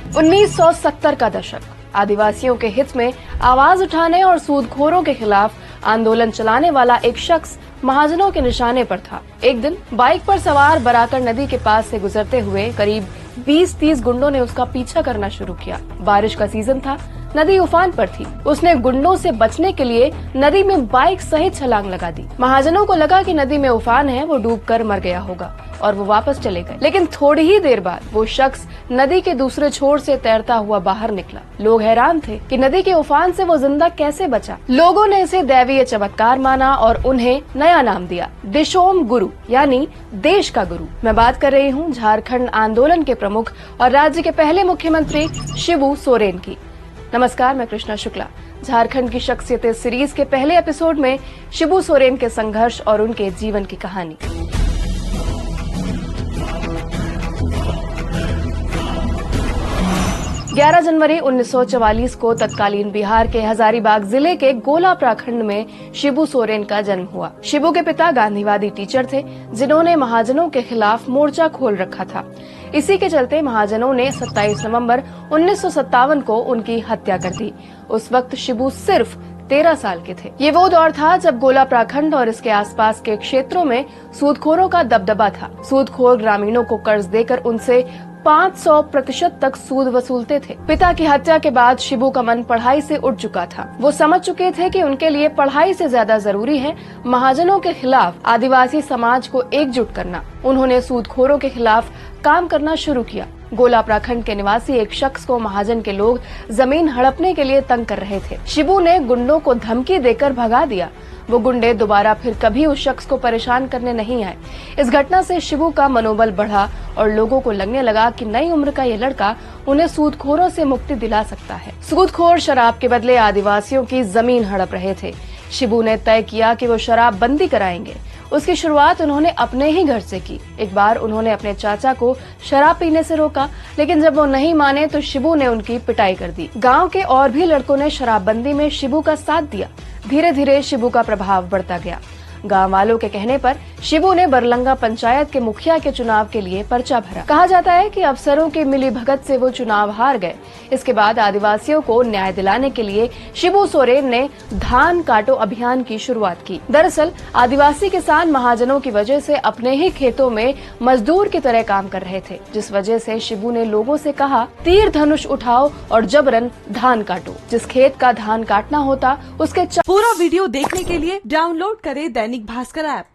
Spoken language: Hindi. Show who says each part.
Speaker 1: 1970 का दशक आदिवासियों के हित में आवाज उठाने और सूदखोरों के खिलाफ आंदोलन चलाने वाला एक शख्स महाजनों के निशाने पर था। एक दिन बाइक पर सवार बराकर नदी के पास से गुजरते हुए करीब 20-30 गुंडों ने उसका पीछा करना शुरू किया। बारिश का सीजन था, नदी उफान पर थी। उसने गुंडों से बचने के लिए नदी में बाइक सहित छलांग लगा दी। महाजनों को लगा कि नदी में उफान है, वो डूबकर मर गया होगा और वो वापस चले गए। लेकिन थोड़ी ही देर बाद वो शख्स नदी के दूसरे छोर से तैरता हुआ बाहर निकला। लोग हैरान थे कि नदी के उफान से वो जिंदा कैसे बचा। लोगों ने इसे दैवीय चमत्कार माना और उन्हें नया नाम दिया, दिशोम गुरु, यानी देश का गुरु। मैं बात कर रही हूँ झारखंड आंदोलन के प्रमुख और राज्य के पहले मुख्यमंत्री शिबू सोरेन की। नमस्कार, मैं कृष्णा शुक्ला। झारखंड की शख्सियतें सीरीज के पहले एपिसोड में शिबू सोरेन के संघर्ष और उनके जीवन की कहानी। 11 जनवरी 1944 को तत्कालीन बिहार के हजारीबाग जिले के गोला प्रखंड में शिबू सोरेन का जन्म हुआ। शिबू के पिता गांधीवादी टीचर थे, जिन्होंने महाजनों के खिलाफ मोर्चा खोल रखा था। इसी के चलते महाजनों ने 27 नवंबर 1957 को उनकी हत्या कर दी। उस वक्त शिबू सिर्फ 13 साल के थे। ये वो दौर था जब गोला प्रखंड और इसके आसपास के क्षेत्रों में सूदखोरों का दबदबा था। सूदखोर ग्रामीणों को कर्ज देकर उनसे 500% तक सूद वसूलते थे। पिता की हत्या के बाद शिबू का मन पढ़ाई से उठ चुका था। वो समझ चुके थे कि उनके लिए पढ़ाई से ज्यादा जरूरी है महाजनों के खिलाफ आदिवासी समाज को एकजुट करना। उन्होंने सूदखोरों के खिलाफ काम करना शुरू किया। गोला प्रखंड के निवासी एक शख्स को महाजन के लोग जमीन हड़पने के लिए तंग कर रहे थे। शिबू ने गुंडों को धमकी देकर भगा दिया। वो गुंडे दोबारा फिर कभी उस शख्स को परेशान करने नहीं आए। इस घटना से शिबू का मनोबल बढ़ा और लोगों को लगने लगा कि नई उम्र का ये लड़का उन्हें सूदखोरों से मुक्ति दिला सकता है। सूदखोर शराब के बदले आदिवासियों की जमीन हड़प रहे थे। शिबू ने तय किया कि वो शराब बंदी कराएंगे। उसकी शुरुआत उन्होंने अपने ही घर से की। एक बार उन्होंने अपने चाचा को शराब पीने से रोका, लेकिन जब वो नहीं माने तो शिबू ने उनकी पिटाई कर दी। गांव के और भी लड़कों ने शराबबंदी में शिबू का साथ दिया। धीरे धीरे शिबू का प्रभाव बढ़ता गया। गांव वालों के कहने पर शिबू ने बरलंगा पंचायत के मुखिया के चुनाव के लिए पर्चा भरा। कहा जाता है कि अफसरों की मिलीभगत से वो चुनाव हार गए। इसके बाद आदिवासियों को न्याय दिलाने के लिए शिबू सोरेन ने धान काटो अभियान की शुरुआत की। दरअसल आदिवासी किसान महाजनों की वजह से अपने ही खेतों में मजदूर की तरह काम कर रहे थे, जिस वजह से शिबू ने लोगों से कहा, तीर धनुष उठाओ और जबरन धान काटो। जिस खेत का धान काटना होता उसके
Speaker 2: पूरा वीडियो देखने के लिए डाउनलोड करें दैनिक भास्कर ऐप।